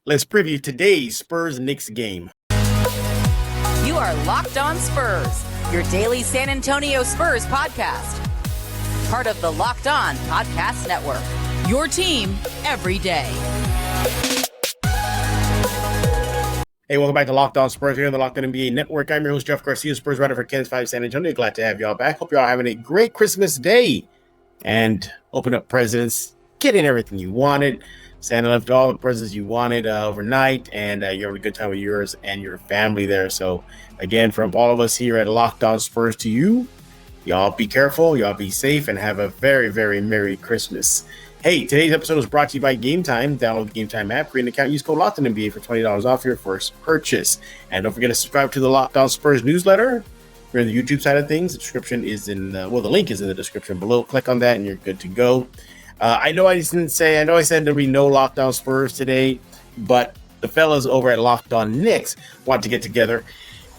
Let's preview today's Spurs-Knicks game. You are Locked On Spurs, your daily San Antonio Spurs podcast. Part of the Locked On Podcast Network, your team every day. Hey, welcome back to Locked On Spurs here on the Locked On NBA Network. I'm your host, Jeff Garcia, Spurs writer for Ken's 5 San Antonio. Glad to have y'all back. Hope y'all having a great Christmas day and open up presents, getting everything you wanted. Santa left all the presents you wanted overnight, and you're having a good time with yours and your family there. So, again, from all of us here at Locked On Spurs to you, y'all be careful, y'all be safe, and have a very, very Merry Christmas. Hey, today's episode is brought to you by Game Time. Download the Game Time app, create an account, use code LOCKEDONNBA for $20 off your first purchase. And don't forget to subscribe to the Locked On Spurs newsletter. If you're on the YouTube side of things, the description is in the link is in the description below. Click on that and you're good to go. I know I said there'll be no Locked On Spurs today, but the fellas over at Locked On Knicks want to get together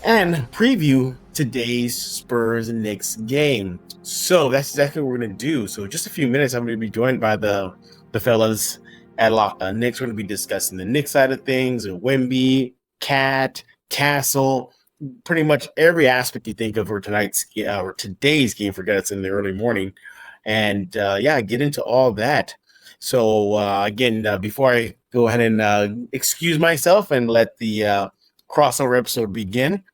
and preview today's Spurs and Knicks game. So that's exactly what we're going to do. So just a few minutes, I'm going to be joined by the fellas at Locked On Knicks. We're going to be discussing the Knicks side of things, Wemby, Cat, Castle, pretty much every aspect you think of for tonight's or today's game. Forget it's in the early morning. And get into all that. So again, before I go ahead and excuse myself and let the crossover episode begin,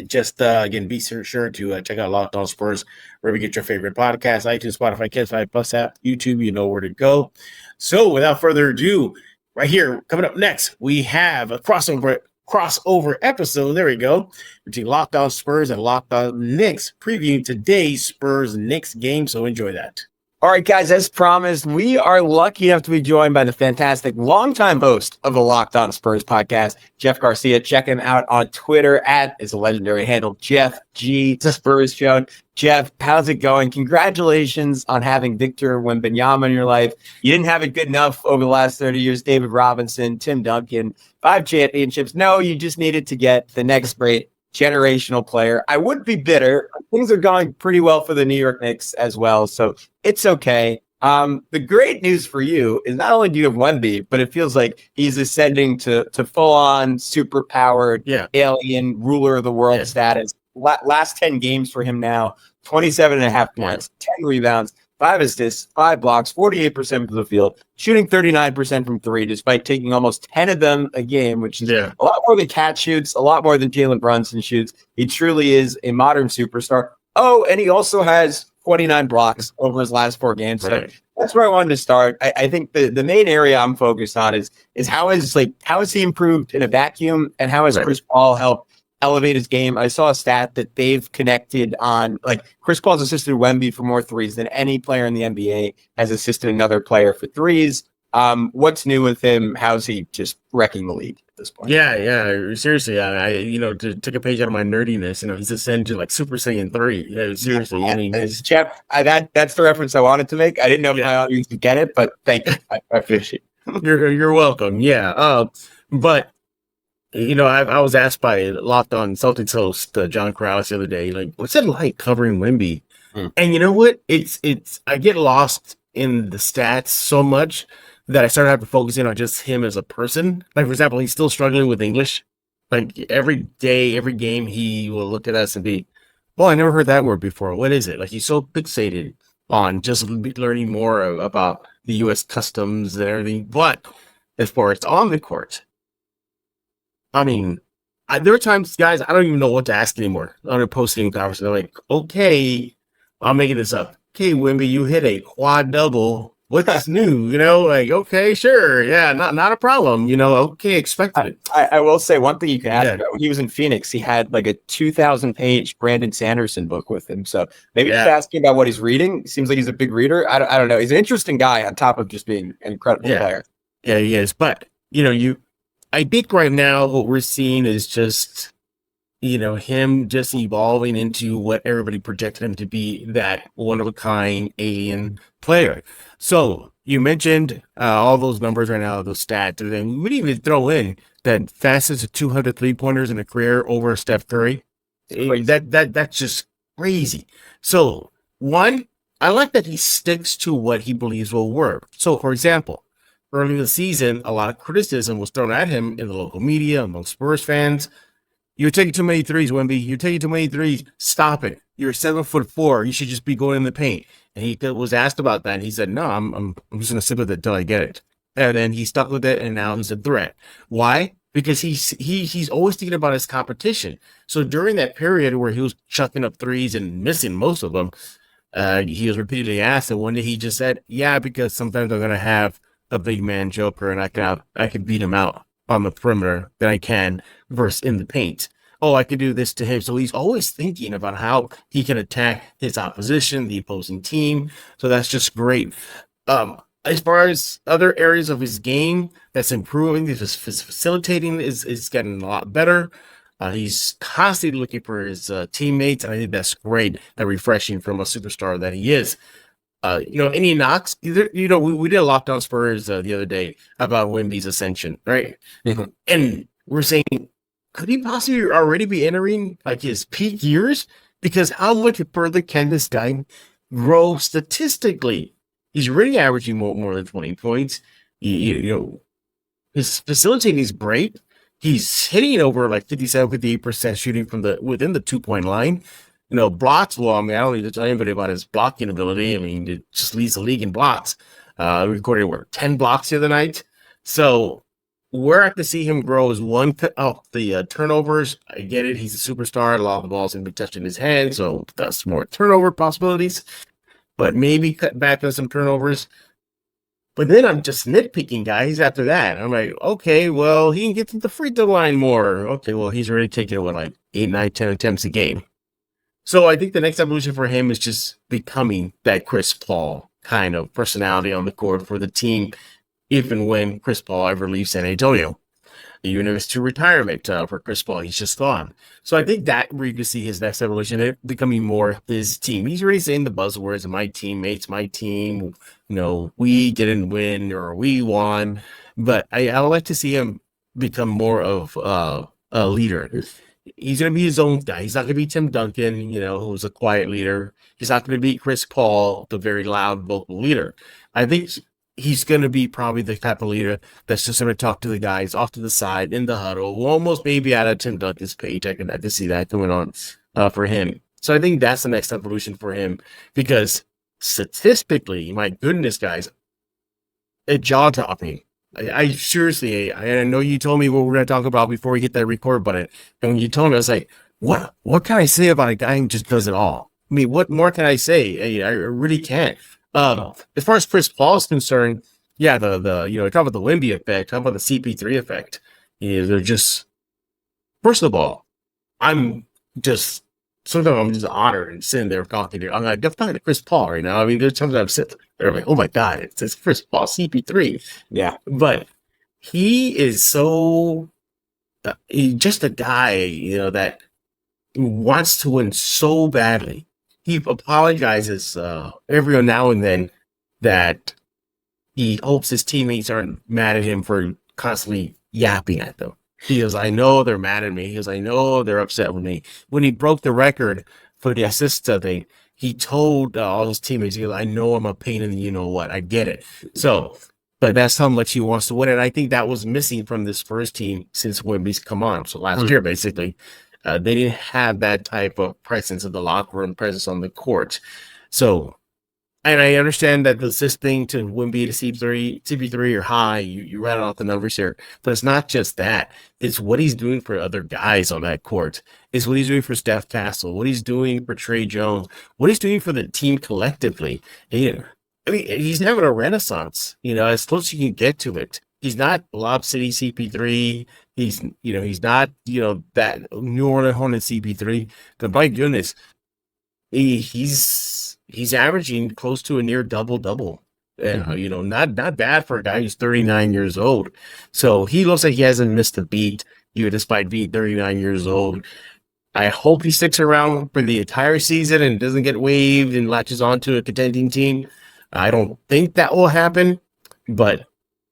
just again, be sure to check out Locked On Spurs wherever you get your favorite podcasts, iTunes, Spotify, Kids5 Plus app, YouTube. You know where to go. So without further ado, right here coming up next, we have a crossover episode. There we go. Between Locked On Spurs and Locked On Knicks, previewing today's Spurs-Knicks game. So enjoy that. All right, guys, as promised, we are lucky enough to be joined by the fantastic longtime host of the Locked On Spurs podcast, Jeff Garcia. Check him out on Twitter at his legendary handle, Jeff G Spurs Show. Jeff, how's it going? Congratulations on having Victor Wembanyama in your life. You didn't have it good enough over the last 30 years. David Robinson, Tim Duncan, 5 championships. No, you just needed to get the next great generational player. I wouldn't be bitter. Things are going pretty well for the New York Knicks as well, so it's okay. The great news for you is not only do you have Wemby, but it feels like he's ascending to full-on super-powered alien ruler of the world status. Last 10 games for him now, 27.5 points, 10 rebounds, 5 assists, 5 blocks, 48% from the field, shooting 39% from 3, despite taking almost 10 of them a game, which is a lot more than Cat shoots, a lot more than Jalen Brunson shoots. He truly is a modern superstar. Oh, and he also has 29 blocks over his last 4 games. So that's where I wanted to start. I think the main area I'm focused on is how has he improved in a vacuum, and how has Chris Paul helped elevate his game. I saw a stat that they've connected on, like, Chris Paul's assisted Wemby for more threes than any player in the NBA has assisted another player for threes. What's new with him? How's he just wrecking the league at this point? Yeah, seriously. I to take a page out of my nerdiness, he's ascended to like Super Saiyan 3. Yeah, seriously. I mean, Jeff, that's the reference I wanted to make. I didn't know if my audience could get it, but thank you. I appreciate it. You're welcome. Yeah. But I was asked by Locked On Celtics host John Krause the other day, like, what's it like covering Wemby? And you know what? It's I get lost in the stats so much that I started having to focus in on just him as a person. Like, for example, he's still struggling with English. Like, every day, every game, he will look at us and be, well, I never heard that word before. What is it? Like, he's so fixated on just learning more about the U.S. customs and everything. But as far as on the court, I mean, there are times, guys, I don't even know what to ask anymore on a post-game conference. They're like, okay, I'm making this up. Okay, Wemby, you hit a quad double. What's new? Like, okay, sure. Yeah, not a problem. Okay, expected it. I will say one thing you can ask about. When he was in Phoenix, he had like a 2,000-page Brandon Sanderson book with him. So maybe just asking about what he's reading. Seems like he's a big reader. I don't know. He's an interesting guy on top of just being an incredible player. Yeah, he is. But, I think right now what we're seeing is just, him just evolving into what everybody projected him to be, that one-of-a-kind alien player. So you mentioned all those numbers right now, those stats, and then we didn't even throw in that fastest 200 3-pointers in a career over Steph Curry. That's just crazy. So, one, I like that he sticks to what he believes will work. So, for example, early in the season, a lot of criticism was thrown at him in the local media, among Spurs fans. You're taking too many threes, Wemby. You're taking too many threes. Stop it. You're 7'4". You should just be going in the paint. And he was asked about that. And he said, no, I'm just going to sit with it until I get it. And then he stuck with it, and now he's a threat. Why? Because he's always thinking about his competition. So during that period where he was chucking up threes and missing most of them, he was repeatedly asked, and one day he just said, yeah, because sometimes I'm going to have a big man joker, and I can beat him out on the perimeter than I can versus in the paint. Oh, I could do this to him. So he's always thinking about how he can attack his opposition, the opposing team. So that's just great. As far as other areas of his game that's improving, his facilitating is getting a lot better. He's constantly looking for his teammates, and I think that's great and refreshing from a superstar that he is. Any knocks? We did a Locked On Spurs the other day about Wemby's ascension, right? Mm-hmm. And we're saying, could he possibly already be entering like his peak years? Because how much further can this guy grow statistically? He's already averaging more than 20 points. His facilitating is great. He's hitting over like 57, 58% shooting from within the 2-point line. Blocks, well, I don't need to tell anybody about his blocking ability. I mean, it just leads the league in blocks. We recorded 10 blocks the other night. So where I can see him grow is the turnovers. I get it. He's a superstar. A lot of the balls can be touching his hand, so that's more turnover possibilities. But maybe cut back on some turnovers. But then I'm just nitpicking guys after that. I'm like, okay, well, he can get to the free throw line more. Okay, well, he's already taking like 8, 9, 10 attempts a game. So I think the next evolution for him is just becoming that Chris Paul kind of personality on the court for the team, if and when Chris Paul ever leaves San Antonio. Even if it's to retirement for Chris Paul, he's just gone. So I think that we can see his next evolution becoming more his team. He's already saying the buzzwords, my teammates, my team, we didn't win or we won. But I would like to see him become more of a leader. He's going to be his own guy. He's not going to be Tim Duncan, who's a quiet leader. He's not going to be Chris Paul, the very loud vocal leader. I think he's going to be probably the type of leader that's just going to talk to the guys off to the side in the huddle, almost maybe out of Tim Duncan's page. I can see that going on for him. So I think that's the next evolution for him because statistically, my goodness, guys, it jaw-dropped me. I seriously, I know you told me what we're going to talk about before we hit that record button. And when you told me, I was like, what can I say about a guy who just does it all? I mean, what more can I say? I really can't. As far as Chris Paul is concerned, yeah, talk about the Wemby effect, talk about the CP3 effect. They're just, first of all, sometimes I'm just honored and sitting there talking to you. I'm talking to Chris Paul right now. I mean, there's times I'm sitting there, I'm like, oh my God, it's Chris Paul, CP3. Yeah, but he is he's just a guy, that wants to win so badly. He apologizes every now and then that he hopes his teammates aren't mad at him for constantly yapping at them. He goes, I know they're mad at me. He goes, I know they're upset with me. When he broke the record for the assists thing, he told all his teammates, he goes, I know I'm a pain in the you-know-what. I get it. So, but that's how much he wants to win. And I think that was missing from this first team since Wemby's come on. So last year, basically. They didn't have that type of presence in the locker room, presence on the court. So, and I understand that the assisting to Wemby to CP3 are high. You ran off the numbers here, but it's not just that. It's what he's doing for other guys on that court. It's what he's doing for Steph Castle, what he's doing for Trey Jones, what he's doing for the team collectively. I mean, he's having a renaissance, as close as you can get to it. He's not Lob City CP3. He's not, that New Orleans Hornet CP3. But my goodness, he's averaging close to a near double-double. Not bad for a guy who's 39 years old. So he looks like he hasn't missed a beat, despite being 39 years old. I hope he sticks around for the entire season and doesn't get waived and latches onto a contending team. I don't think that will happen, but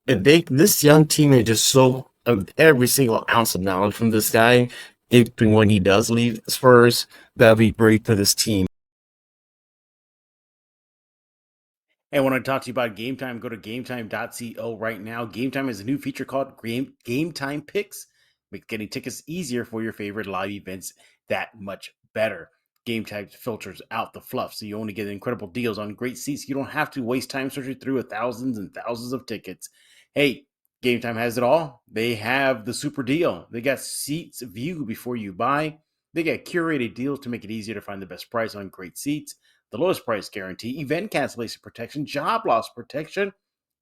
this young team is just so every single ounce of knowledge from this guy. When he does leave the Spurs, that'll be great for this team. Hey, I want to talk to you about Game Time. Go to gametime.co right now. Game Time has a new feature called Game Time Picks. Makes getting tickets easier for your favorite live events that much better. Game Time filters out the fluff, so you only get incredible deals on great seats. You don't have to waste time searching through thousands and thousands of tickets. Hey, Game Time has it all. They have the super deal. They got seats view before you buy. They got curated deals to make it easier to find the best price on great seats, the lowest price guarantee, event cancellation protection, job loss protection.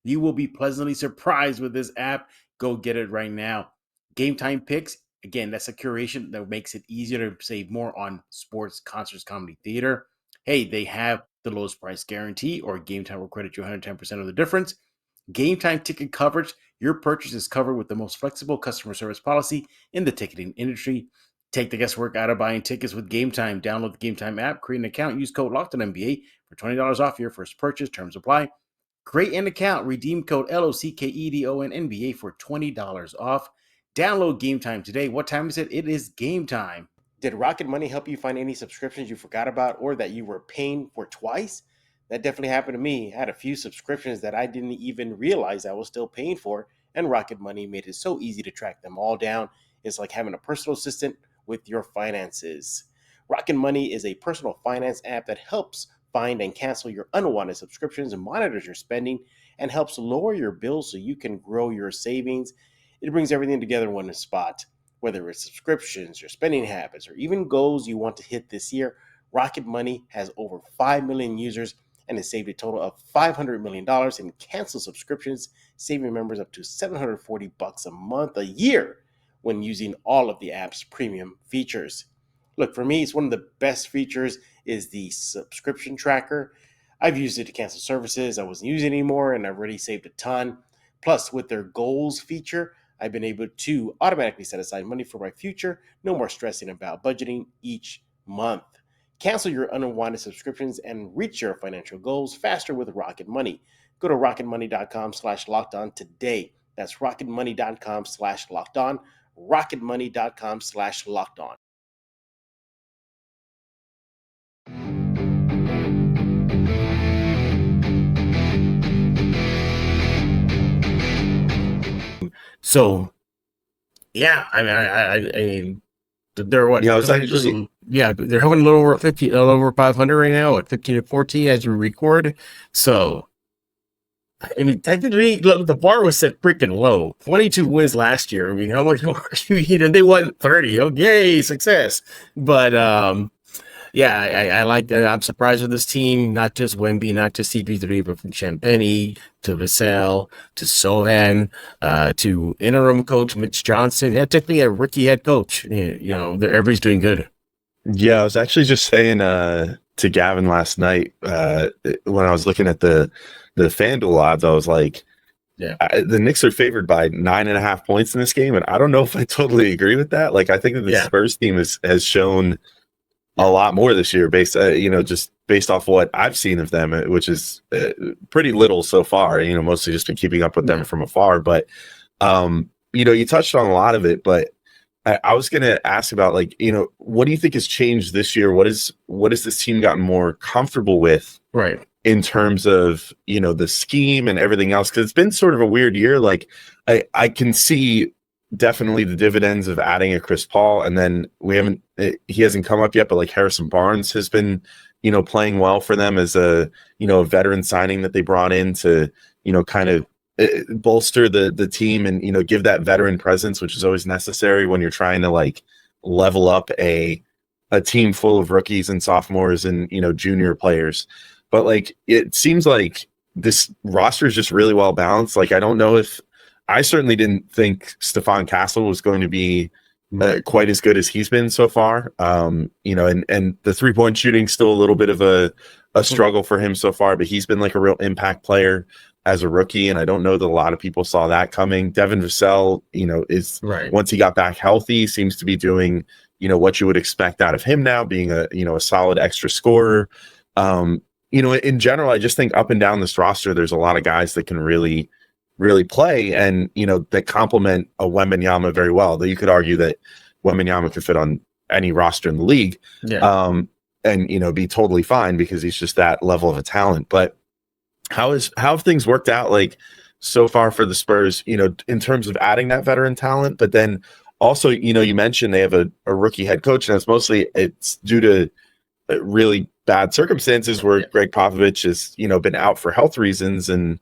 You will be pleasantly surprised with this app. Go get it right now. Game Time Picks, again, that's a curation that makes it easier to save more on sports, concerts, comedy, theater. Hey, they have the lowest price guarantee, or Game Time will credit you 110% of the difference. Game Time ticket coverage, your purchase is covered with the most flexible customer service policy in the ticketing industry. Take the guesswork out of buying tickets with Game Time. Download the Game Time app, create an account, use code LOCKEDONNBA for $20 off your first purchase. Terms apply. Create an account, redeem code LOCKEDONNBA for $20 off. Download Game Time today. What time is it? It is game time. Did Rocket Money help you find any subscriptions you forgot about or that you were paying for twice? That definitely happened to me. I had a few subscriptions that I didn't even realize I was still paying for, and Rocket Money made it so easy to track them all down. It's like having a personal assistant with your finances. Rocket Money is a personal finance app that helps find and cancel your unwanted subscriptions and monitors your spending and helps lower your bills so you can grow your savings. It brings everything together in one spot. Whether it's subscriptions, your spending habits, or even goals you want to hit this year, Rocket Money has over 5 million users and has saved a total of $500 million in canceled subscriptions, saving members up to $740 a month a year when using all of the app's premium features. Look, for me, it's one of the best features is the subscription tracker. I've used it to cancel services I wasn't using anymore, and I've already saved a ton. Plus, with their goals feature, I've been able to automatically set aside money for my future. No more stressing about budgeting each month. Cancel your unwanted subscriptions and reach your financial goals faster with Rocket Money. Go to rocketmoney.com/lockedon today. That's rocketmoney.com/lockedon. rocketmoney.com/lockedon. So, yeah, I mean, they're what? Yeah, it's actually They're having a little over 50, a little over 500 right now at 15 to 14 as we record. So, I mean, technically, look, the bar was set freaking low. 22 wins last year. I mean, how much more? They won 30. Oh, yay, success! But yeah, I like that. I'm surprised with this team. Not just Wemby, not just CP3, but from Champagny to Vassell to Sohan to interim coach Mitch Johnson. Yeah, technically a rookie head coach. Everybody's doing good. Yeah, I was actually just saying to Gavin last night when I was looking at the FanDuel odds, I was like, the Knicks are favored by 9.5 points in this game, and I don't know if I totally agree with that. Like, I think that the Spurs team has shown a lot more this year, just based off what I've seen of them, which is pretty little so far. Mostly just been keeping up with them from afar. But you touched on a lot of it. But I was going to ask about what do you think has changed this year? What has this team gotten more comfortable with, right, in terms of the scheme and everything else? Because it's been sort of a weird year. Like I can see definitely the dividends of adding a Chris Paul, and then he hasn't come up yet, but like Harrison Barnes has been, playing well for them as a veteran signing that they brought in to, kind of bolster the team and, give that veteran presence, which is always necessary when you're trying to level up a team full of rookies and sophomores and, junior players. But it seems like this roster is just really well balanced. I don't know if I certainly didn't think Stephon Castle was going to be quite as good as he's been so far. And the 3-point shooting still a little bit of a struggle for him so far, but he's been a real impact player as a rookie. And I don't know that a lot of people saw that coming. Devin Vassell, is right. Once he got back healthy, seems to be doing, what you would expect out of him now, being a solid extra scorer. In general, I just think up and down this roster, there's a lot of guys that can really play and, that complement a Wembanyama very well. Though you could argue that Wembanyama could fit on any roster in the league and, be totally fine because he's just that level of a talent. But how have things worked out like so far for the Spurs, in terms of adding that veteran talent, but then also, you mentioned they have a rookie head coach, and it's due to really bad circumstances where Greg Popovich has, been out for health reasons, and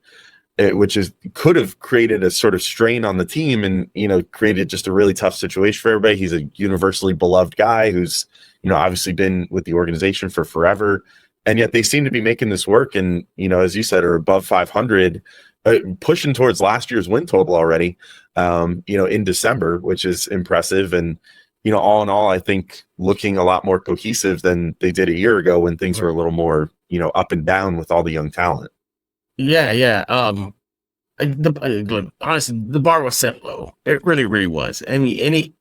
which could have created a sort of strain on the team and, created just a really tough situation for everybody. He's a universally beloved guy who's, obviously been with the organization for forever. And yet they seem to be making this work. And, as you said, are above 500, pushing towards last year's win total already, in December, which is impressive. And, all in all, I think looking a lot more cohesive than they did a year ago when things were a little more, up and down with all the young talent. Yeah. Honestly, the bar was set low. It really, really was. I mean,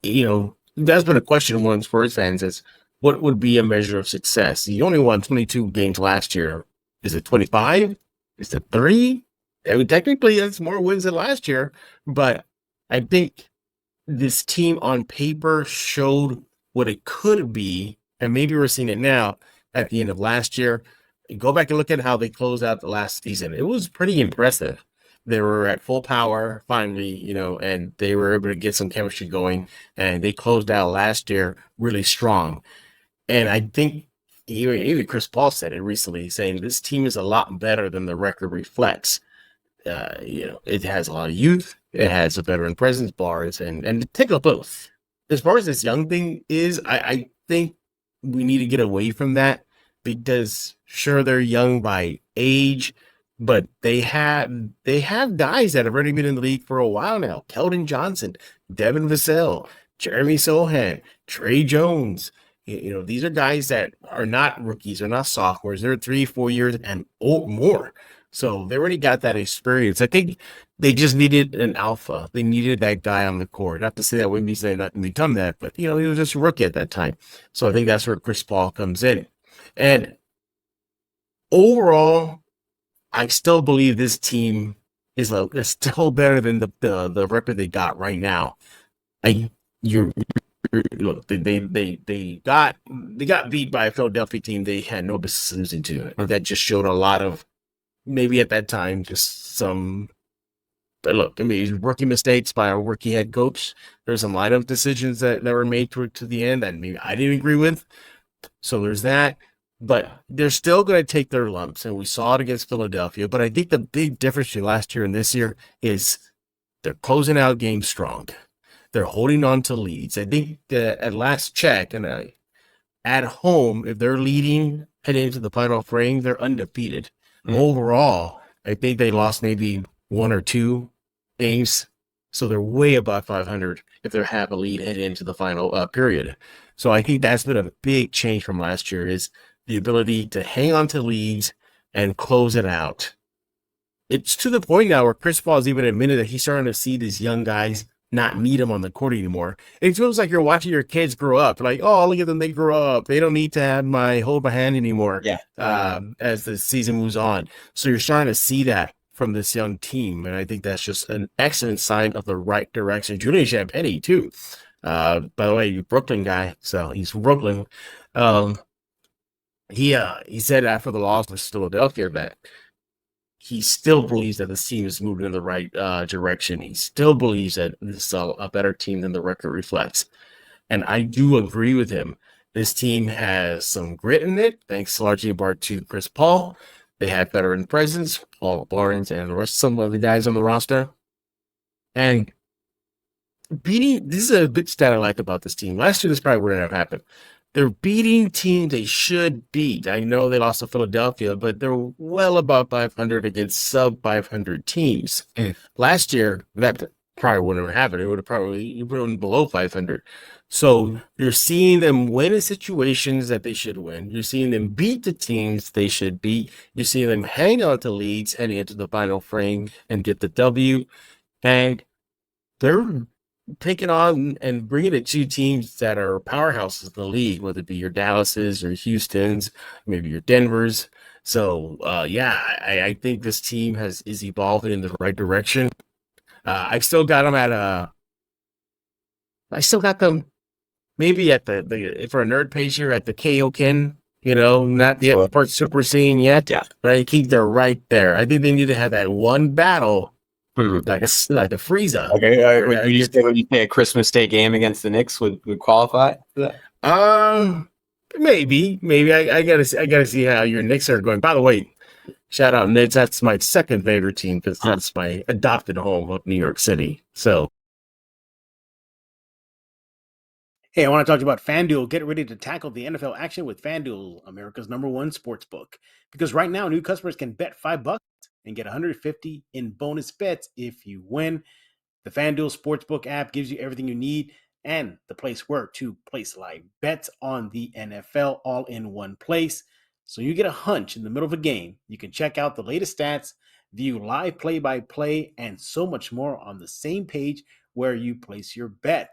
that's been a question among Spurs fans is what would be a measure of success? You only won 22 games last year. Is it 25? Is it 3? I mean, technically, that's more wins than last year. But I think this team on paper showed what it could be, and maybe we're seeing it now at the end of last year. Go back and look at how they closed out the last season. It was pretty impressive. They were at full power finally, and they were able to get some chemistry going, and they closed out last year really strong. And I think even Chris Paul said it recently, saying this team is a lot better than the record reflects. It has a lot of youth. It has a veteran presence, bars, and take a both. As far as this young thing is, I think we need to get away from that because sure, they're young by age, but they have guys that have already been in the league for a while now. Keldon Johnson, Devin Vassell, Jeremy Sohan, Trey Jones. These are guys that are not rookies, they're not sophomores, they're 3-4 years and more. So they already got that experience. I think they just needed an alpha. They needed that guy on the court. Not to say that Wemby's not become that, but he was just a rookie at that time. So I think that's where Chris Paul comes in. And overall, I still believe this team is still better than the record they got right now. Look, they got beat by a Philadelphia team they had no business losing to. That just showed a lot of, maybe at that time, just some. But look, rookie mistakes by a rookie head coach. There's some lineup decisions that were made to the end that maybe I didn't agree with. So there's that. But they're still going to take their lumps, and we saw it against Philadelphia. But I think the big difference between last year and this year is they're closing out games strong. They're holding on to leads. I think that at last check, and at home, if they're leading heading into the final frame, they're undefeated. Mm-hmm. Overall, I think they lost maybe 1 or 2 games. So they're way above 500 if they have a lead heading into the final period. So I think that's been a big change from last year is the ability to hang on to leads and close it out. It's to the point now where Chris Paul has even admitted that he's starting to see these young guys not need him on the court anymore. It feels like you're watching your kids grow up. Like, oh, look at them, they grow up. They don't need to have hold my hand anymore. Yeah. As the season moves on. So you're starting to see that from this young team. And I think that's just an excellent sign of the right direction. Julian Champagnie, too. By the way, Brooklyn guy. So he's from Brooklyn. He said after the loss with Philadelphia that he still believes that the team is moving in the right direction. He still believes that this is a better team than the record reflects. And I do agree with him. This team has some grit in it, thanks largely in part to Chris Paul. They have veteran presence, Paul Barnes, and the rest of some of the guys on the roster. And this is a big stat I like about this team. Last year, this probably wouldn't have happened. They're beating teams they should beat. I know they lost to Philadelphia, but they're well above 500 against sub-500 teams. Last year, that probably wouldn't have happened. It would have probably been below 500. So you're seeing them win in situations that they should win. You're seeing them beat the teams they should beat. You're seeing them hang on to leads heading into the final frame and get the W. And they're taking on and bringing it to teams that are powerhouses in the league, whether it be your Dallases or Houstons, maybe your Denvers. So, I think this team is evolving in the right direction. I still got them maybe at the for a nerd page here at the Kaioken Not yet part super scene yet. Yeah. But I think they're right there. I think they need to have that one battle, like a Frieza. Okay, would you say a Christmas Day game against the Knicks would qualify for that? Maybe. I gotta see how your Knicks are going. By the way, shout out Knicks. That's my second favorite team because that's my adopted home of New York City. So. Hey, I want to talk to you about FanDuel. Get ready to tackle the NFL action with FanDuel, America's #1 sports book. Because right now, new customers can bet $5 and get $150 in bonus bets if you win. The FanDuel Sportsbook app gives you everything you need and the place where to place live bets on the NFL all in one place. So you get a hunch in the middle of a game. You can check out the latest stats, view live play-by-play, and so much more on the same page where you place your bet.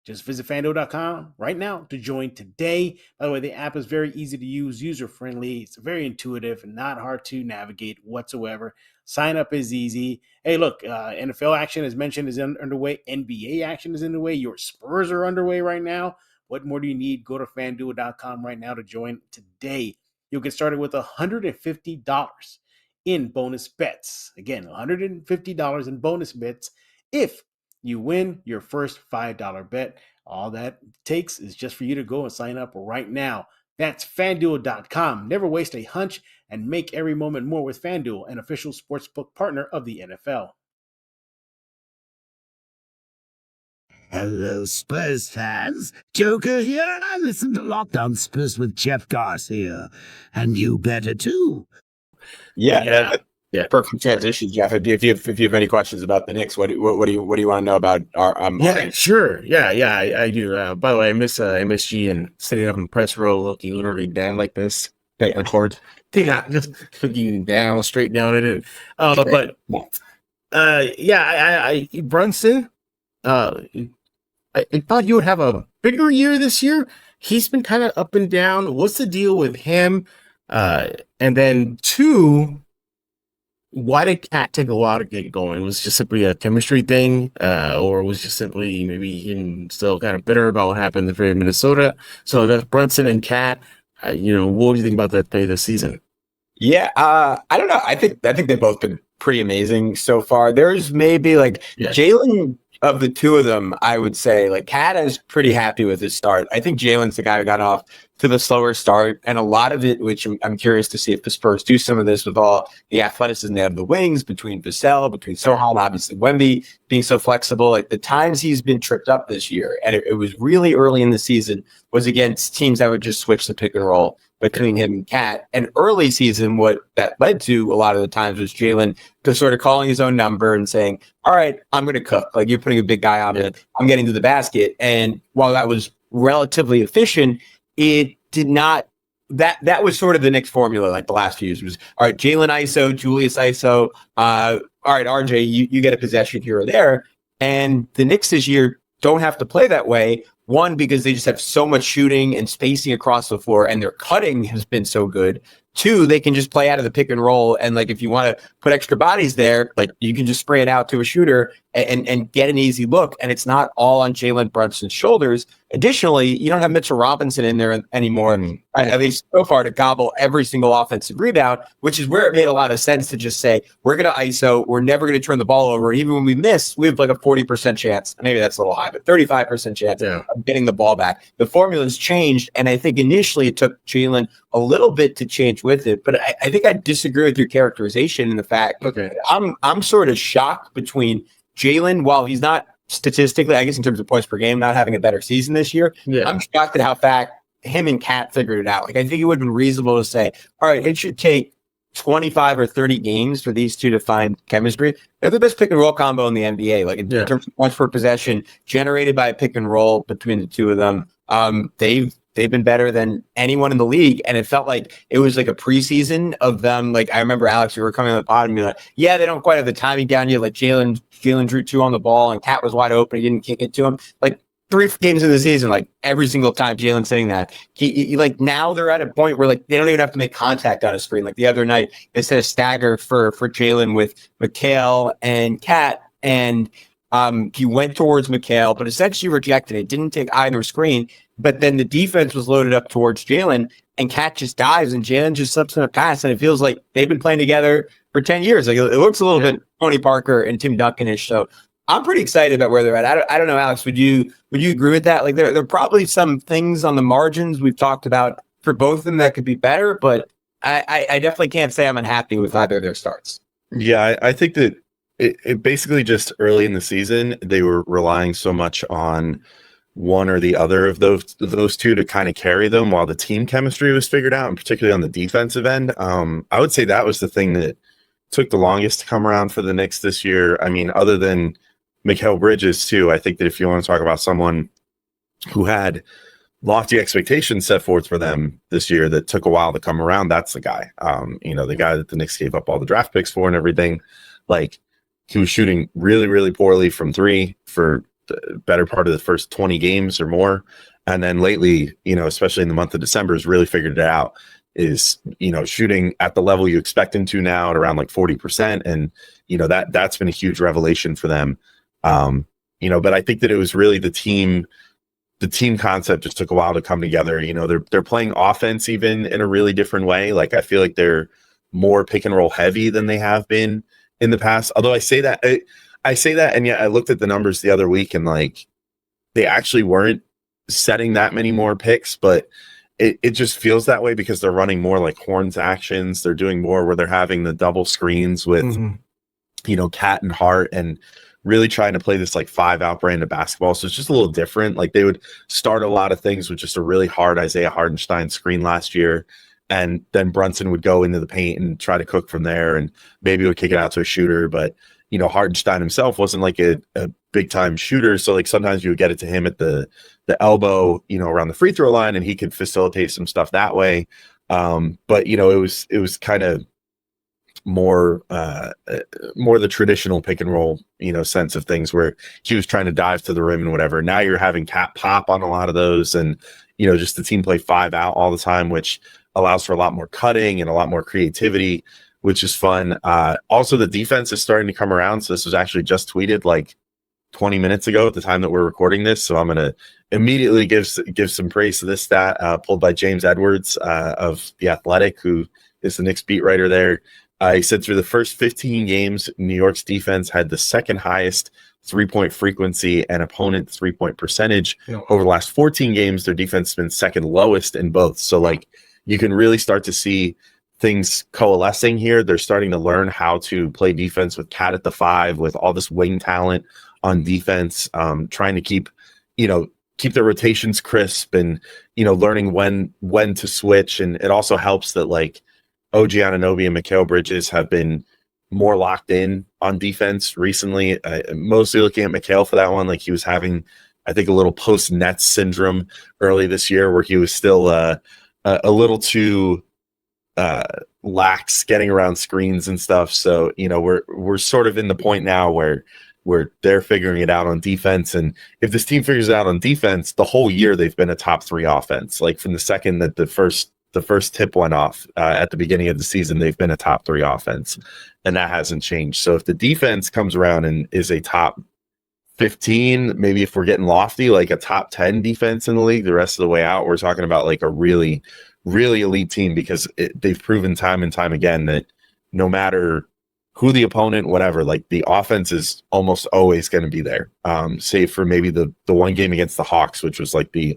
Just visit FanDuel.com right now to join today. By the way, the app is very easy to use, user-friendly. It's very intuitive and not hard to navigate whatsoever. Sign up is easy. Hey, look, NFL action, as mentioned, is underway. NBA action is underway. Your Spurs are underway right now. What more do you need? Go to FanDuel.com right now to join today. You'll get started with $150 in bonus bets. Again, $150 in bonus bets if you win your first $5 bet. All that takes is just for you to go and sign up right now. That's FanDuel.com. Never waste a hunch and make every moment more with FanDuel, an official sportsbook partner of the NFL. Hello, Spurs fans. Joker here, and I listen to Locked On Spurs with Jeff Garcia. And you better too. Yeah. Perfect transition, Jeff. If you have any questions about the Knicks, what do you want to know about our? Sure. Yeah, I do. By the way, I miss MSG and sitting up in press row, looking literally down like this. Record. Just looking down, straight down at it. Brunson. I thought you would have a bigger year this year. He's been kind of up and down. What's the deal with him? And then 2. Why did Cat take a while to get going? Was it just simply a chemistry thing, or was it just simply maybe him still kind of bitter about what happened in Minnesota? So that's Brunson and Cat. What do you think about that play this season? Yeah, I don't know. I think they've both been pretty amazing so far. There's maybe Jalen. Of the two of them, I would say Cat is pretty happy with his start. I think Jalen's the guy who got off to the slower start, and a lot of it, which I'm curious to see if the Spurs do some of this with all the athleticism they have the wings between Vassell, between Sohan, obviously Wemby being so flexible. The times he's been tripped up this year, and it was really early in the season, was against teams that would just switch the pick and roll between him and Cat. And early season, what that led to a lot of the times was Jalen just sort of calling his own number and saying, all right, I'm going to cook. You're putting a big guy on it. I'm getting to the basket. And while that was relatively efficient, it did not, that was sort of the Knicks formula the last few years was, all right, Jalen ISO, Julius ISO, all right, RJ, you get a possession here or there. And the Knicks this year don't have to play that way. One, because they just have so much shooting and spacing across the floor, and their cutting has been so good. 2, they can just play out of the pick and roll. And if you want to put extra bodies there, you can just spray it out to a shooter and get an easy look. And it's not all on Jalen Brunson's shoulders. Additionally, you don't have Mitchell Robinson in there anymore, at least so far, to gobble every single offensive rebound, which is where it made a lot of sense to just say, we're going to ISO, we're never going to turn the ball over. Even when we miss, we have a 40% chance. Maybe that's a little high, but 35% chance of getting the ball back. The formula's changed, and I think initially it took Jalen a little bit to change with it, but I think I disagree with your characterization in the fact I'm sort of shocked between Jalen, while he's not statistically, I guess in terms of points per game, not having a better season this year. Yeah. I'm shocked at how fast him and Cat figured it out. I think it would have been reasonable to say, all right, it should take 25 or 30 games for these two to find chemistry. They're the best pick and roll combo in the NBA. In terms of points per possession generated by a pick and roll between the two of them, they've been better than anyone in the league. And it felt like it was a preseason of them. I remember, Alex, we were coming on the pod and be yeah, they don't quite have the timing down yet. Jalen drew 2 on the ball and Cat was wide open. He didn't kick it to him. 3 games in the season, every single time Jalen's saying that, he now they're at a point where they don't even have to make contact on a screen. The other night, they set a stagger for Jalen with McHale and Cat, and he went towards McHale, but essentially rejected it. Didn't take either screen. But then the defense was loaded up towards Jalen, and Cat just dives and Jalen just slips in a pass, and it feels like they've been playing together for 10 years. Like, it looks a little bit Tony Parker and Tim Duncan-ish. So I'm pretty excited about where they're at. I don't know, Alex, would you agree with that? Like, there are probably some things on the margins we've talked about for both of them that could be better, but I definitely can't say I'm unhappy with either of their starts. Yeah, I think that it basically just early in the season, they were relying so much on one or the other of those two to kind of carry them while the team chemistry was figured out, and particularly on the defensive end. I would say that was the thing that took the longest to come around for the Knicks this year. I mean, other than Mikal Bridges too, I think that if you want to talk about someone who had lofty expectations set forth for them this year that took a while to come around, that's the guy. The guy that the Knicks gave up all the draft picks for and everything. Like, he was shooting really, really poorly from three for the better part of the first 20 games or more. And then lately, especially in the month of December, has really figured it out, is, shooting at the level you expect him to now at around like 40%. And, that's been a huge revelation for them. But I think that it was really the team concept just took a while to come together. They're playing offense even in a really different way. Like, I feel like they're more pick and roll heavy than they have been in the past. Although I say that, and yet I looked at the numbers the other week, and like, they actually weren't setting that many more picks, but it just feels that way because they're running more like horns actions. They're doing more where they're having the double screens with, Cat and Hart, and really trying to play this like 5-out brand of basketball. So it's just a little different. Like, they would start a lot of things with just a really hard Isaiah Hartenstein screen last year. And then Brunson would go into the paint and try to cook from there, and maybe would kick it out to a shooter. But, Hartenstein himself wasn't like a big time shooter. So like, sometimes you would get it to him at the elbow, around the free throw line, and he could facilitate some stuff that way. But it was kind of more the traditional pick and roll, sense of things, where he was trying to dive to the rim and whatever. Now you're having Cat pop on a lot of those, and just the team play 5-out all the time, which allows for a lot more cutting and a lot more creativity, which is fun. Also, the defense is starting to come around. So this was actually just tweeted like 20 minutes ago at the time that we're recording this. So I'm going to immediately give some praise to this stat pulled by James Edwards of The Athletic, who is the Knicks beat writer there. He said through the first 15 games, New York's defense had the second highest 3-point frequency and opponent 3-point percentage. Over the last 14 games, their defense has been second lowest in both. So like, you can really start to see things coalescing here. They're starting to learn how to play defense with Cat at the 5, with all this wing talent on defense, trying to keep their rotations crisp, and, learning when to switch. And it also helps that like OG Anunoby and Mikal Bridges have been more locked in on defense recently. Mostly looking at Mikal for that one. Like, he was having, I think, a little post-Nets syndrome early this year, where he was still a little too lax getting around screens and stuff. So, we're sort of in the point now where they're figuring it out on defense. And if this team figures it out on defense, the whole year they've been a top 3 offense. Like, from the second that the first tip went off at the beginning of the season, they've been a top 3 offense, and that hasn't changed. So if the defense comes around and is a top 15, maybe if we're getting lofty, like a top 10 defense in the league the rest of the way out, we're talking about like a really, really elite team, because they've proven time and time again that no matter who the opponent, whatever, like, the offense is almost always going to be there. Save for maybe the one game against the Hawks, which was like the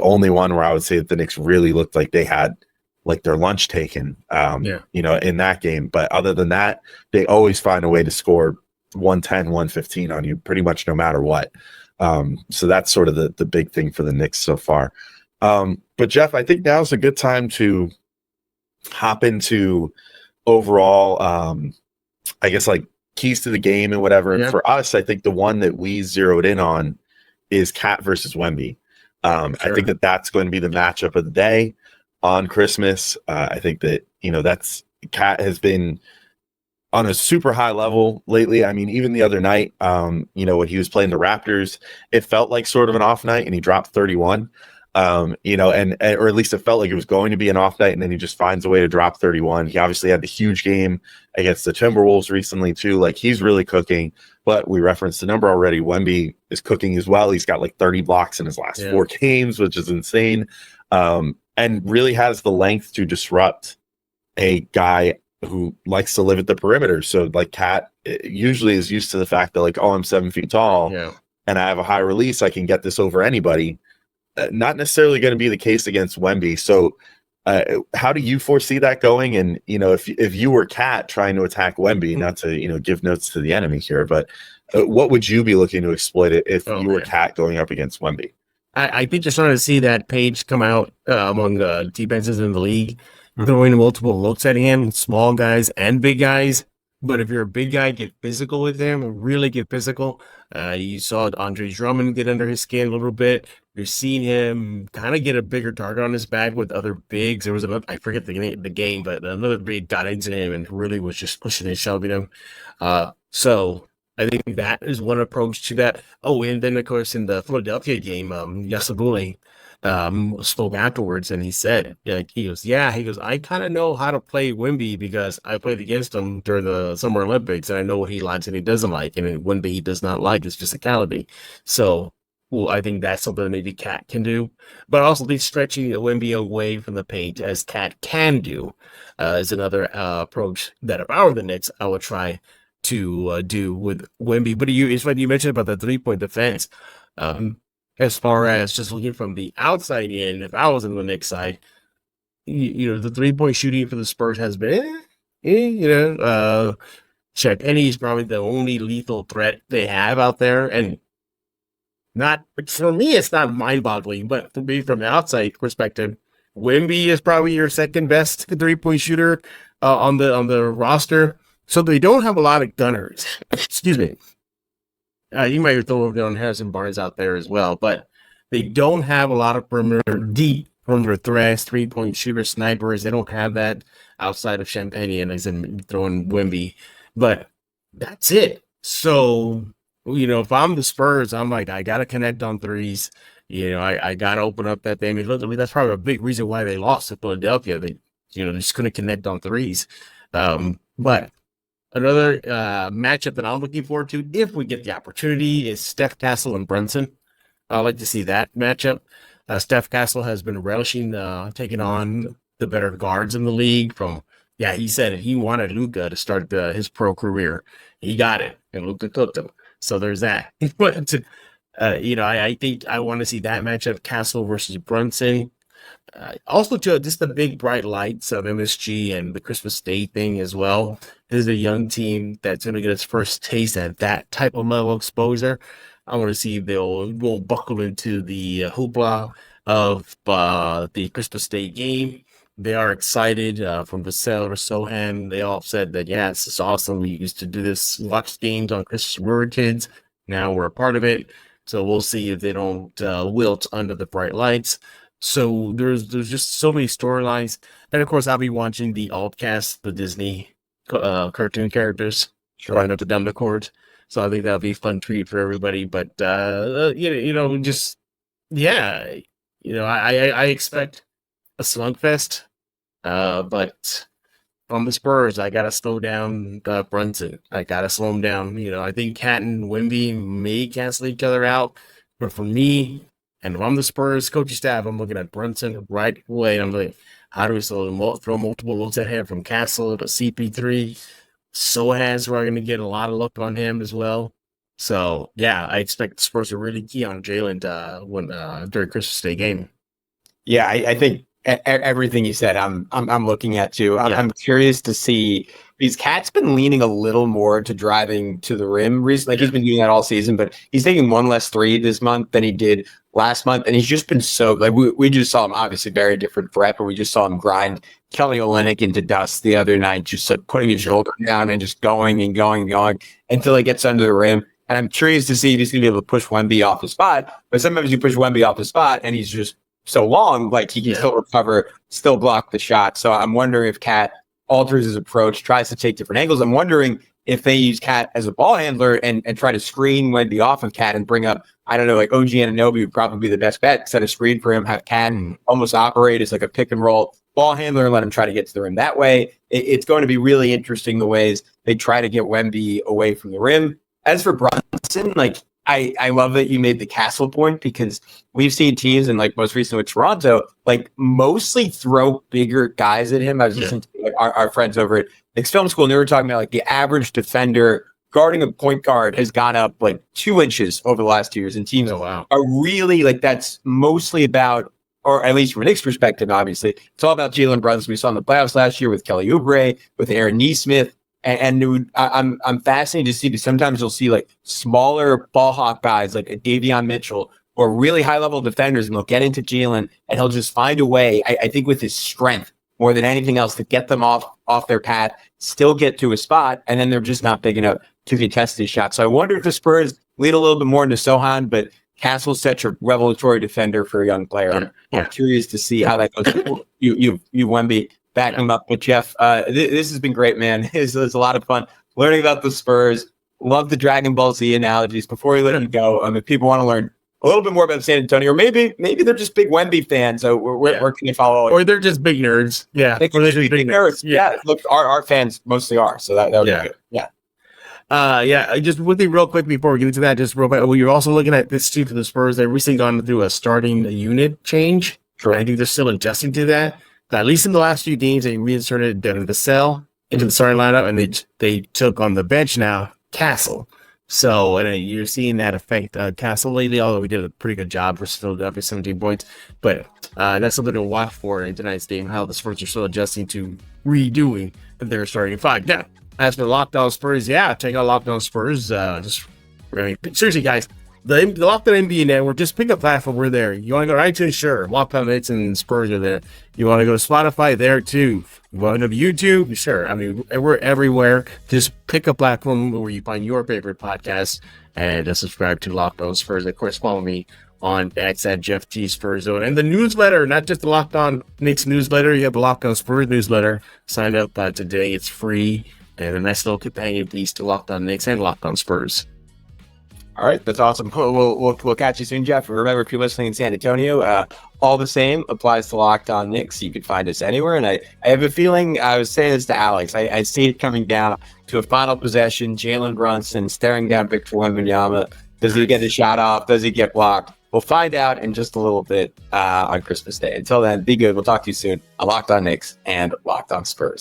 only one where I would say that the Knicks really looked like they had like their lunch taken, in that game. But other than that, they always find a way to score 110, 115 on you pretty much no matter what. So that's sort of the big thing for the Knicks so far. But Jeff, I think now's a good time to hop into overall, I guess, like, keys to the game and whatever. Yeah. For us, I think the one that we zeroed in on is Cat versus Wemby. Sure. I think that that's going to be the matchup of the day on Christmas. I think that, that's Cat has been on a super high level lately. I mean, even the other night, when he was playing the Raptors, it felt like sort of an off night, and he dropped 31. Or at least it felt like it was going to be an off night, and then he just finds a way to drop 31. He obviously had the huge game against the Timberwolves recently too. Like, he's really cooking, but we referenced the number already. Wemby is cooking as well. He's got like 30 blocks in his last 4 games, which is insane. and really has the length to disrupt a guy who likes to live at the perimeter. So like Cat usually is used to the fact that like, oh, I'm 7 feet tall and I have a high release. I can get this over anybody. Not necessarily going to be the case against Wemby. So how do you foresee that going? And, if you were Cat trying to attack Wemby, not to, give notes to the enemy here, but what would you be looking to exploit it if you were Cat going up against Wemby? I think you're starting to see that page come out among defenses in the league, throwing multiple looks at him, small guys and big guys. But if you're a big guy, get physical with him, really get physical. You saw Andre Drummond get under his skin a little bit. You're seeing him kind of get a bigger target on his back with other bigs. There was another, I forget the game, but another big got into him and really was just pushing and shoving him. So I think that is one approach to that. Oh, and then of course in the Philadelphia game, Yasabule spoke afterwards and he said, he goes, I kind of know how to play Wemby because I played against him during the Summer Olympics and I know what he likes and he doesn't like, and Wemby he does not like his physicality. So I think that's something that maybe Cat can do, but also the stretching Wemby away from the paint as Cat can do is another approach that if I were the Knicks, I would try to do with Wemby. But it's funny you mentioned about the 3-point defense. As far as just looking from the outside in, if I was in the Knicks side, the 3-point shooting for the Spurs has been, Chet Penny is probably the only lethal threat they have out there, and for me, it's not mind-boggling, but to be from the outside perspective, Wemby is probably your second best 3-point shooter on the roster. So they don't have a lot of gunners. Excuse me. You might throw down Harrison Barnes out there as well, but they don't have a lot of deep perimeter threats, 3-point shooter snipers. They don't have that outside of Champagne and as in throwing Wemby, but that's it. So, if I'm the Spurs, I'm like, I got to connect on threes. I got to open up that thing. That's probably a big reason why they lost to Philadelphia. They just couldn't connect on threes. But another matchup that I'm looking forward to, if we get the opportunity, is Steph Castle and Brunson. I'd like to see that matchup. Steph Castle has been relishing taking on the better guards in the league. He said he wanted Luka to start his pro career. He got it, and Luka cooked him. So there's that. But, I think I want to see that matchup, Castle versus Brunson. Also, just the big bright lights of MSG and the Christmas Day thing as well. This is a young team that's going to get its first taste at that type of level of exposure. I want to see if will buckle into the hoopla of the Christmas Day game. They are excited from Vassell or Sohan. They all said that, this is awesome. We used to do this, watch games on Christmas when we were kids. Now we're a part of it. So we'll see if they don't wilt under the bright lights. So there's just so many storylines. And of course, I'll be watching the Altcast, the Disney cartoon characters trying up to down the court. So I think that'll be a fun treat for everybody. But I expect a slugfest. But on the Spurs, I gotta slow down Brunson. I gotta slow him down. I think Cat and Wemby may cancel each other out, but for me, and if I'm the Spurs coaching staff, I'm looking at Brunson right away. I'm like, how do we throw multiple looks at him from Castle to CP3? Sohan's we're going to get a lot of look on him as well. So I expect the Spurs to really key on Jalen during Christmas Day game. Yeah, I think everything you said, I'm looking at too. I'm curious to see, because Cat's been leaning a little more to driving to the rim recently. Like he's been doing that all season, but he's taking one less three this month than he did last month, and he's just been so like we just saw him, obviously very different threat, but we just saw him grind Kelly Olynyk into dust the other night, just putting his shoulder down and just going and going and going until he gets under the rim. And I'm curious to see if he's going to be able to push Wemby off the spot. But sometimes you push Wemby off the spot and he's just so long, like he can still recover, still block the shot. So I'm wondering if Cat alters his approach, tries to take different angles. I'm wondering if they use Cat as a ball handler and try to screen Wemby off of Cat and bring up, I don't know, like OG Anunoby would probably be the best bet. Set a screen for him, have Cat almost operate as like a pick and roll ball handler and let him try to get to the rim that way. It's going to be really interesting the ways they try to get Wemby away from the rim. As for Brunson, like I love that you made the Castle point, because we've seen teams, and like most recently with Toronto, like mostly throw bigger guys at him. I was listening to like our friends over at Knicks Film School, and they were talking about like the average defender guarding a point guard has gone up like 2 inches over the last 2 years, and teams are really like, that's mostly about, or at least from a Knicks perspective, obviously, it's all about Jalen Brunson. We saw in the playoffs last year with Kelly Oubre, with Aaron Nesmith. And I'm fascinated to see, because sometimes you'll see like smaller ball hawk guys like a Davion Mitchell or really high level defenders, and they'll get into Jalen and he'll just find a way, I think with his strength more than anything else, to get them off their path, still get to a spot, and then they're just not big enough to contest these shots. So I wonder if the Spurs lead a little bit more into Sohan, but Castle's such a revelatory defender for a young player. I'm curious to see how that goes. You Wemby back him up. But Jeff, this has been great, man. It's a lot of fun learning about the Spurs. Love the Dragon Ball Z analogies. Before we let him go, if people want to learn a little bit more about San Antonio, or maybe they're just big Wemby fans. So where can you follow? Or they're just big nerds. Yeah. Or they're just big nerds. Yeah. Look, our fans mostly are. So that would be good. Yeah. Just with me real quick before we get into that, just real quick. Well, you're also looking at this too for the Spurs. They've recently gone through a starting unit change. Sure. I think they're still adjusting to that. But at least in the last few games, they reinserted Vassell into the starting lineup, and they took on the bench now Castle. So you're seeing that affect Castle lately, although we did a pretty good job for Philadelphia, 17 points. But that's something to watch for in tonight's game, how the Spurs are still adjusting to redoing their starting five. Now, as for the Locked On Spurs, check out Locked On Spurs. Seriously, guys, the Locked On NBA Network, just pick a platform. We're there. You want to go to iTunes? Sure. Locked On Knicks and Spurs are there. You want to go to Spotify? There too. You want to go to YouTube? Sure. I mean, we're everywhere. Just pick a platform where you find your favorite podcast and subscribe to Locked On Spurs. Of course, follow me on X at Jeff T Spurs Zone, and the newsletter, not just the Locked On Knicks newsletter. You have the Locked On Spurs newsletter. Sign up today. It's free, and a nice little companion piece to Locked On Knicks and Locked On Spurs. All right, that's awesome. We'll catch you soon, Jeff. Remember, if you're listening in San Antonio, all the same applies to Locked On Knicks. You can find us anywhere, and I have a feeling, I was saying this to Alex, I see it coming down to a final possession, Jalen Brunson staring down Victor Wembanyama. Does he get a shot off? Does he get blocked? We'll find out in just a little bit on Christmas Day. Until then, be good. We'll talk to you soon on Locked On Knicks and Locked On Spurs.